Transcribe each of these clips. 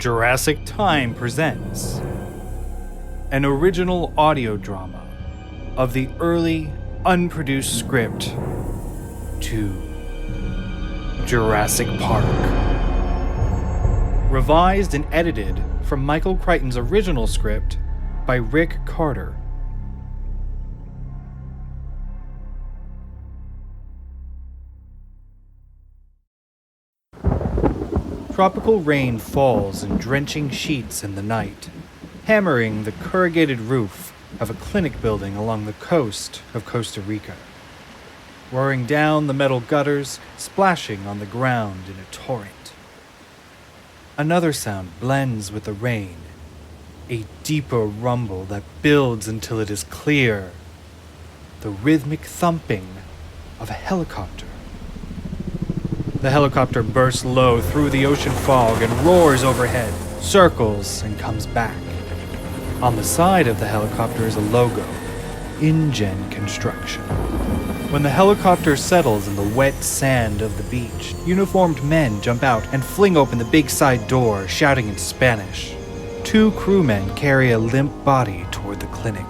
Jurassic Time presents an original audio drama of the early, unproduced script to Jurassic Park. Revised and edited from Michael Crichton's original script by Rick Carter. Tropical rain falls in drenching sheets in the night, hammering the corrugated roof of a clinic building along the coast of Costa Rica. Roaring down the metal gutters, splashing on the ground in a torrent. Another sound blends with the rain, a deeper rumble that builds until it is clear. The rhythmic thumping of a helicopter. The helicopter bursts low through the ocean fog and roars overhead, circles, and comes back. On the side of the helicopter is a logo, InGen Construction. When the helicopter settles in the wet sand of the beach, uniformed men jump out and fling open the big side door, shouting in Spanish. Two crewmen carry a limp body toward the clinic.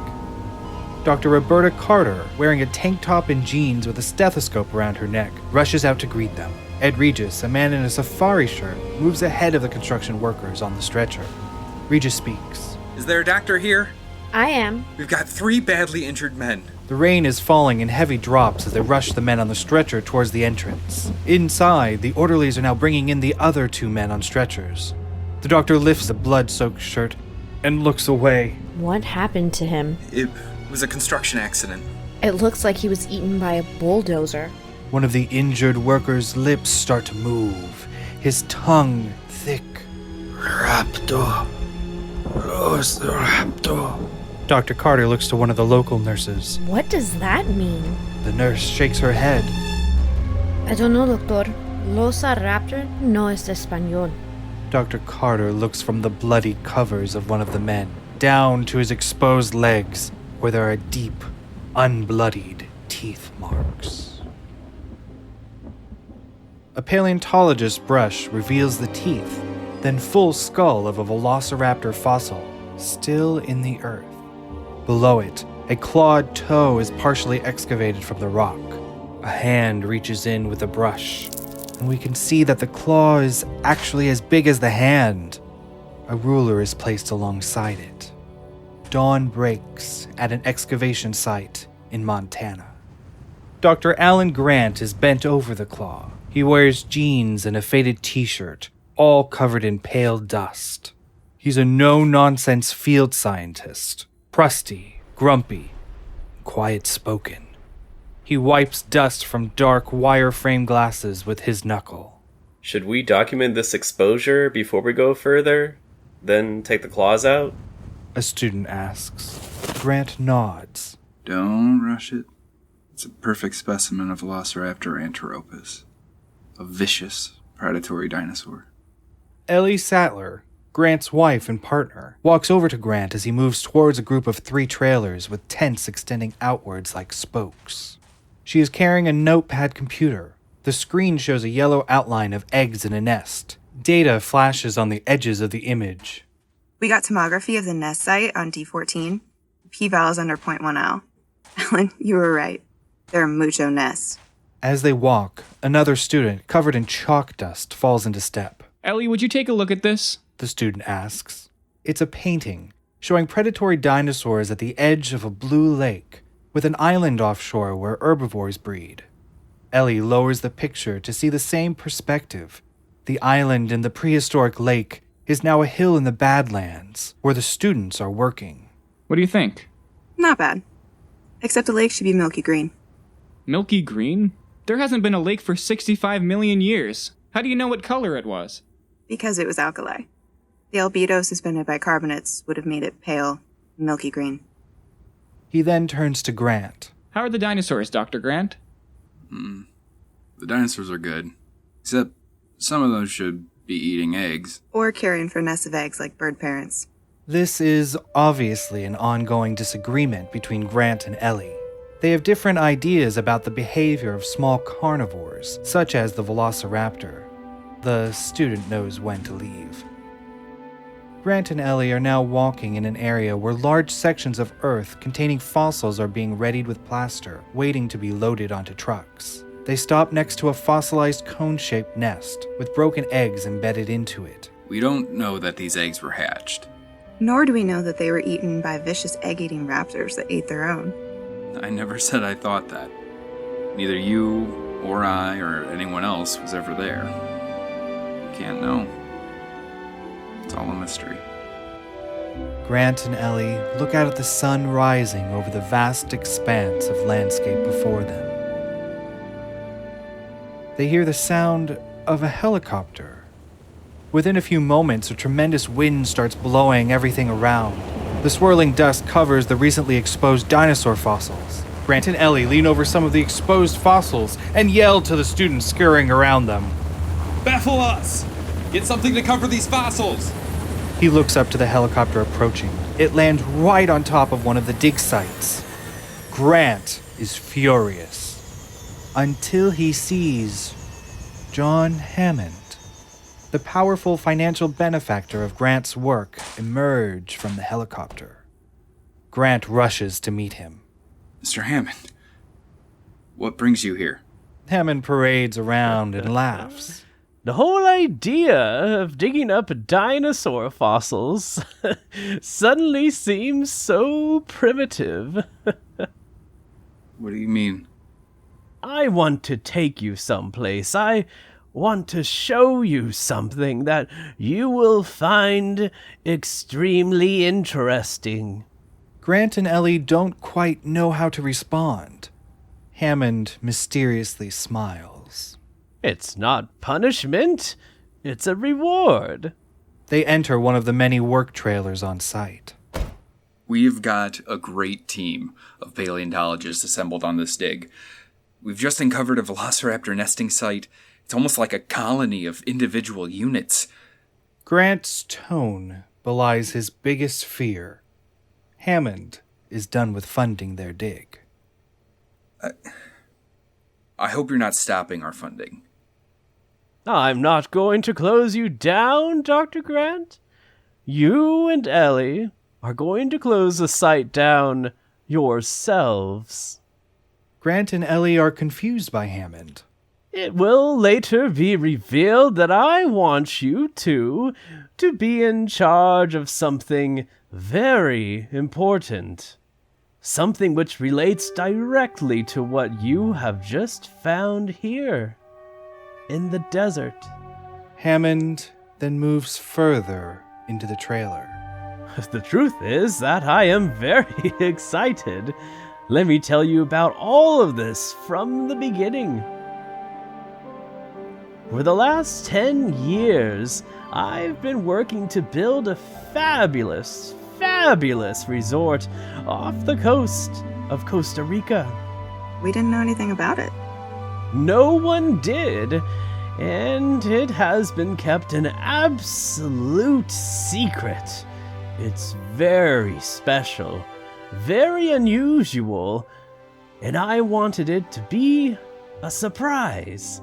Dr. Roberta Carter, wearing a tank top and jeans with a stethoscope around her neck, rushes out to greet them. Ed Regis, a man in a safari shirt, moves ahead of the construction workers on the stretcher. Regis speaks. Is there a doctor here? I am. We've got 3 badly injured men. The rain is falling in heavy drops as they rush the men on the stretcher towards the entrance. Inside, the orderlies are now bringing in the other 2 men on stretchers. The doctor lifts the blood-soaked shirt and looks away. What happened to him? It was a construction accident. It looks like he was eaten by a bulldozer. One of the injured worker's lips start to move, his tongue thick. Raptor. Raptor. Dr. Carter looks to one of the local nurses. What does that mean? The nurse shakes her head. I don't know, doctor. Raptor no es español. Dr. Carter looks from the bloody covers of one of the men down to his exposed legs, where there are deep, unbloodied teeth marks. A paleontologist's brush reveals the teeth, then full skull of a velociraptor fossil, still in the earth. Below it, a clawed toe is partially excavated from the rock. A hand reaches in with a brush, and we can see that the claw is actually as big as the hand. A ruler is placed alongside it. Dawn breaks at an excavation site in Montana. Dr. Alan Grant is bent over the claw. He wears jeans and a faded t-shirt, all covered in pale dust. He's a no-nonsense field scientist, crusty, grumpy, quiet-spoken. He wipes dust from dark wireframe glasses with his knuckle. Should we document this exposure before we go further, then take the claws out? A student asks. Grant nods. Don't rush it. It's a perfect specimen of Velociraptor anteropus, a vicious, predatory dinosaur. Ellie Sattler, Grant's wife and partner, walks over to Grant as he moves towards a group of 3 trailers with tents extending outwards like spokes. She is carrying a notepad computer. The screen shows a yellow outline of eggs in a nest. Data flashes on the edges of the image. We got tomography of the nest site on D14. P-val is under 0.10. Ellen, you were right. There are mucho nests. As they walk, another student, covered in chalk dust, falls into step. Ellie, would you take a look at this? The student asks. It's a painting, showing predatory dinosaurs at the edge of a blue lake, with an island offshore where herbivores breed. Ellie lowers the picture to see the same perspective. The island in the prehistoric lake is now a hill in the Badlands, where the students are working. What do you think? Not bad. Except the lake should be milky green. Milky green? There hasn't been a lake for 65 million years. How do you know what color it was? Because it was alkali. The albedo suspended bicarbonates would have made it pale, milky green. He then turns to Grant. How are the dinosaurs, Dr. Grant? The dinosaurs are good. Except some of those should be eating eggs. Or caring for nests of eggs like bird parents. This is obviously an ongoing disagreement between Grant and Ellie. They have different ideas about the behavior of small carnivores, such as the velociraptor. The student knows when to leave. Grant and Ellie are now walking in an area where large sections of earth containing fossils are being readied with plaster, waiting to be loaded onto trucks. They stop next to a fossilized cone-shaped nest with broken eggs embedded into it. We don't know that these eggs were hatched. Nor do we know that they were eaten by vicious egg-eating raptors that ate their own. I never said I thought that. Neither you or I or anyone else was ever there. We can't know. It's all a mystery. Grant and Ellie look out at the sun rising over the vast expanse of landscape before them. They hear the sound of a helicopter. Within a few moments, a tremendous wind starts blowing everything around. The swirling dust covers the recently exposed dinosaur fossils. Grant and Ellie lean over some of the exposed fossils and yell to the students scurrying around them. Baffle us! Get something to cover these fossils! He looks up to the helicopter approaching. It lands right on top of one of the dig sites. Grant is furious. Until he sees John Hammond, the powerful financial benefactor of Grant's work, emerge from the helicopter. Grant rushes to meet him. Mr. Hammond, what brings you here? Hammond parades around and laughs. The whole idea of digging up dinosaur fossils suddenly seems so primitive. What do you mean? I want to take you someplace. I want to show you something that you will find extremely interesting. Grant and Ellie don't quite know how to respond. Hammond mysteriously smiles. It's not punishment. It's a reward. They enter one of the many work trailers on site. We've got a great team of paleontologists assembled on this dig. We've just uncovered a velociraptor nesting site. It's almost like a colony of individual units. Grant's tone belies his biggest fear. Hammond is done with funding their dig. I hope you're not stopping our funding. I'm not going to close you down, Dr. Grant. You and Ellie are going to close the site down yourselves. Grant and Ellie are confused by Hammond. It will later be revealed that I want you two to be in charge of something very important. Something which relates directly to what you have just found here, in the desert. Hammond then moves further into the trailer. The truth is that I am very excited. Let me tell you about all of this from the beginning. For the last 10 years, I've been working to build a fabulous resort off the coast of Costa Rica. We didn't know anything about it. No one did, and it has been kept an absolute secret. It's very special, very unusual, and I wanted it to be a surprise.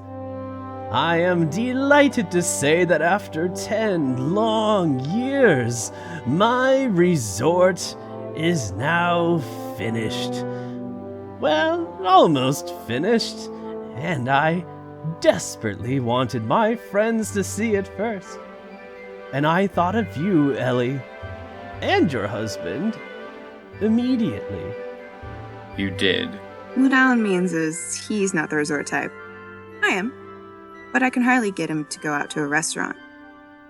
I am delighted to say that after 10 long years, my resort is now finished. Well, almost finished, and I desperately wanted my friends to see it first. And I thought of you, Ellie, and your husband, immediately. You did. What Alan means is he's not the resort type. I am. But I can hardly get him to go out to a restaurant.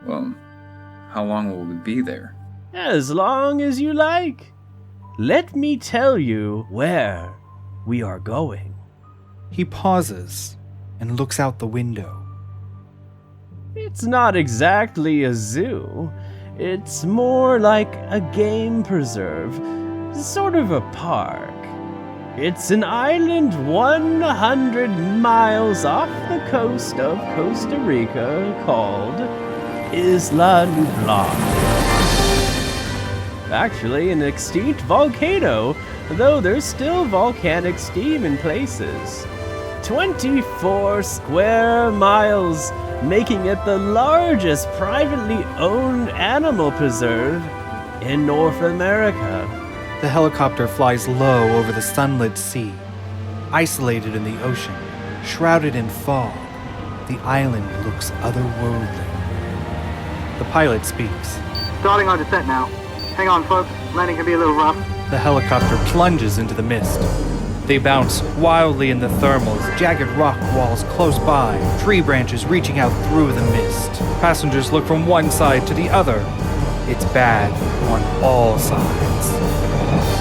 Well, how long will we be there? As long as you like. Let me tell you where we are going. He pauses and looks out the window. It's not exactly a zoo. It's more like a game preserve, sort of a park. It's an island 100 miles off the coast of Costa Rica called Isla Nublar. Actually, an extinct volcano, though there's still volcanic steam in places. 24 square miles making it the largest privately owned animal preserve in North America. The helicopter flies low over the sunlit sea. Isolated in the ocean, shrouded in fog, the island looks otherworldly. The pilot speaks. Starting our descent now. Hang on, folks. Landing can be a little rough. The helicopter plunges into the mist. They bounce wildly in the thermals, jagged rock walls close by, tree branches reaching out through the mist. Passengers look from one side to the other. It's bad on all sides.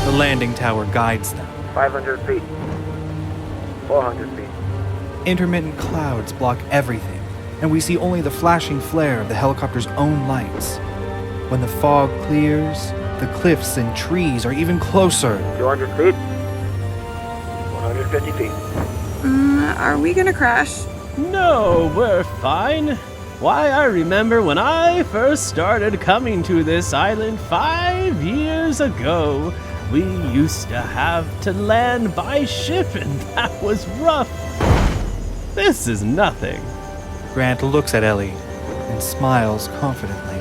The landing tower guides them. 500 feet. 400 feet. Intermittent clouds block everything, and we see only the flashing flare of the helicopter's own lights. When the fog clears, the cliffs and trees are even closer. 200 feet. 150 feet. Are we gonna crash? No, we're fine. Why, I remember when I first started coming to this island 5 years ago. We used to have to land by ship, and that was rough. This is nothing. Grant looks at Ellie and smiles confidently.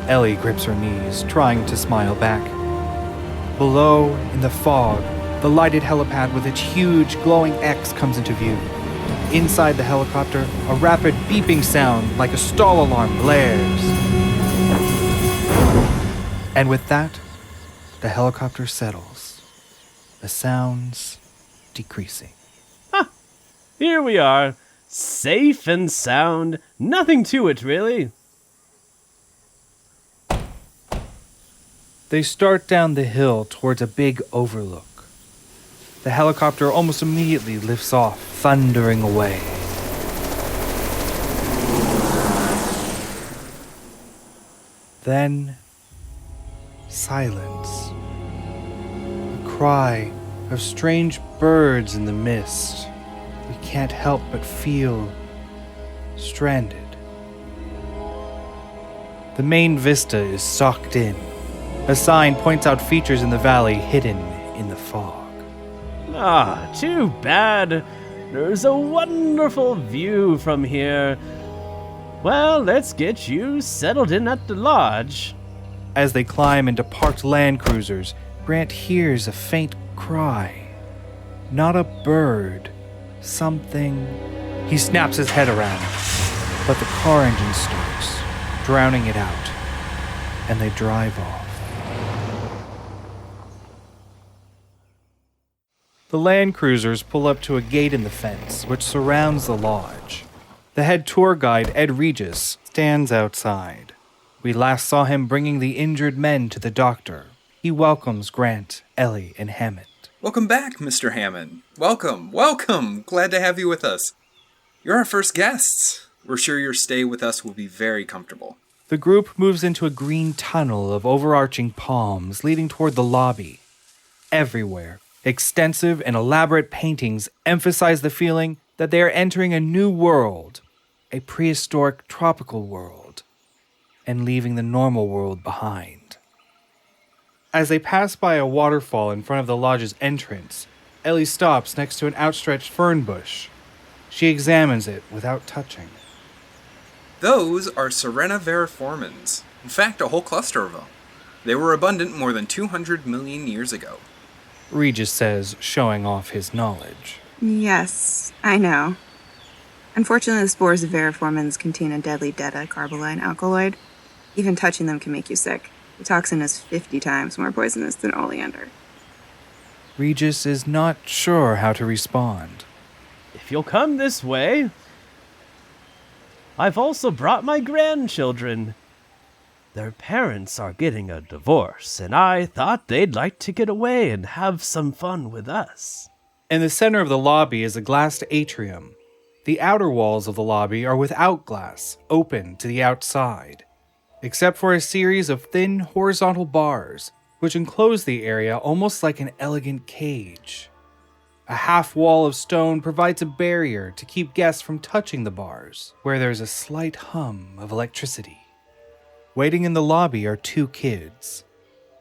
Ellie grips her knees, trying to smile back. Below, in the fog, the lighted helipad with its huge glowing X comes into view. Inside the helicopter, a rapid beeping sound like a stall alarm blares. And with that, the helicopter settles, the sounds decreasing. Here we are, safe and sound. Nothing to it, really. They start down the hill towards a big overlook. The helicopter almost immediately lifts off, thundering away. Then, silence. A cry of strange birds in the mist. We can't help but feel stranded. The main vista is socked in. A sign points out features in the valley hidden in the fog. Ah, too bad. There's a wonderful view from here. Well, let's get you settled in at the lodge. As they climb into parked land cruisers, Grant hears a faint cry. Not a bird. Something. He snaps his head around, but the car engine starts, drowning it out, and they drive off. The land cruisers pull up to a gate in the fence, which surrounds the lodge. The head tour guide, Ed Regis, stands outside. We last saw him bringing the injured men to the doctor. He welcomes Grant, Ellie, and Hammond. Welcome back, Mr. Hammond. Welcome. Glad to have you with us. You're our first guests. We're sure your stay with us will be very comfortable. The group moves into a green tunnel of overarching palms leading toward the lobby. Everywhere, extensive and elaborate paintings emphasize the feeling that they are entering a new world, a prehistoric tropical world, and leaving the normal world behind. As they pass by a waterfall in front of the lodge's entrance, Ellie stops next to an outstretched fern bush. She examines it without touching. Those are Sirena veriformans. In fact, a whole cluster of them. They were abundant more than 200 million years ago. Regis says, showing off his knowledge. Yes, I know. Unfortunately, the spores of veriformans contain a deadly carboline alkaloid. Even touching them can make you sick. The toxin is 50 times more poisonous than oleander. Regis is not sure how to respond. If you'll come this way. I've also brought my grandchildren. Their parents are getting a divorce, and I thought they'd like to get away and have some fun with us. In the center of the lobby is a glassed atrium. The outer walls of the lobby are without glass, open to the outside, except for a series of thin horizontal bars, which enclose the area almost like an elegant cage. A half wall of stone provides a barrier to keep guests from touching the bars, where there's a slight hum of electricity. Waiting in the lobby are two kids.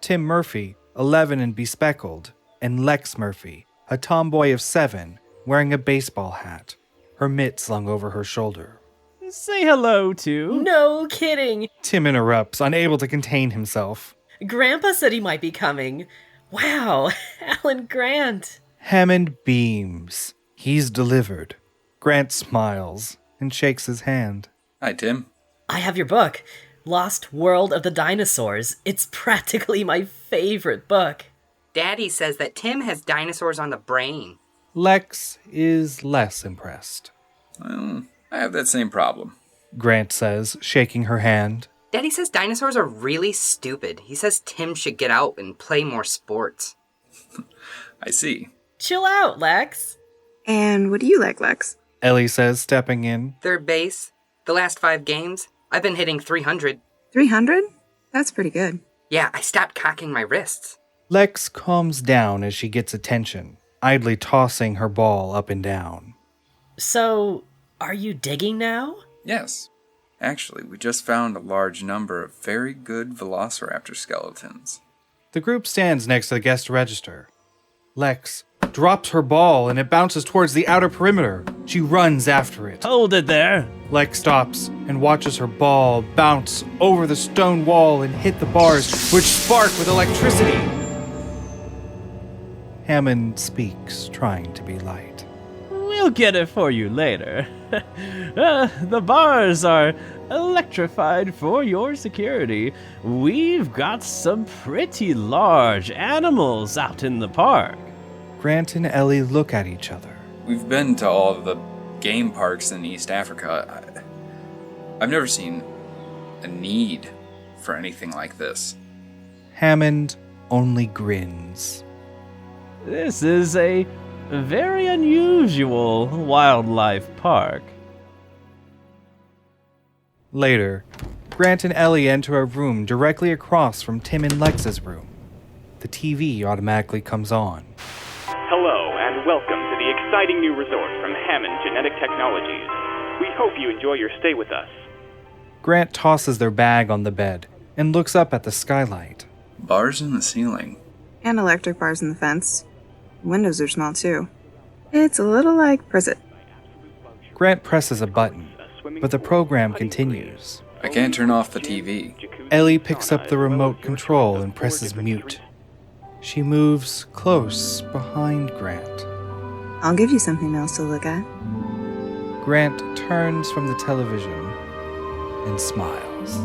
Tim Murphy, 11 and bespectacled, and Lex Murphy, a tomboy of 7, wearing a baseball hat, her mitt slung over her shoulder. Say hello to. No kidding. Tim interrupts, unable to contain himself. Grandpa said he might be coming. Wow, Alan Grant. Hammond beams. He's delivered. Grant smiles and shakes his hand. Hi, Tim. I have your book, Lost World of the Dinosaurs. It's practically my favorite book. Daddy says that Tim has dinosaurs on the brain. Lex is less impressed. Well, I have that same problem. Grant says, shaking her hand. Daddy says dinosaurs are really stupid. He says Tim should get out and play more sports. I see. Chill out, Lex. And what do you like, Lex? Ellie says, stepping in. Third base. The last 5 games, I've been hitting 300. 300? That's pretty good. Yeah, I stopped cocking my wrists. Lex calms down as she gets attention, idly tossing her ball up and down. So, are you digging now? Yes. Actually, we just found a large number of very good velociraptor skeletons. The group stands next to the guest register. Lex drops her ball and it bounces towards the outer perimeter. She runs after it. Hold it there. Lex stops and watches her ball bounce over the stone wall and hit the bars, which spark with electricity. Hammond speaks, trying to be light. We'll get it for you later. The bars are electrified for your security. We've got some pretty large animals out in the park. Grant and Ellie look at each other. We've been to all of the game parks in East Africa. I've never seen a need for anything like this. Hammond only grins. This is a very unusual wildlife park. Later, Grant and Ellie enter a room directly across from Tim and Lex's room. The TV automatically comes on. Hello, and welcome to the exciting new resort from Hammond Genetic Technologies. We hope you enjoy your stay with us. Grant tosses their bag on the bed and looks up at the skylight. Bars in the ceiling. And electric bars in the fence. Windows are small, too. It's a little like prison. Grant presses a button, but the program continues. I can't turn off the TV. Ellie picks up the remote control and presses mute. She moves close behind Grant. I'll give you something else to look at. Grant turns from the television and smiles.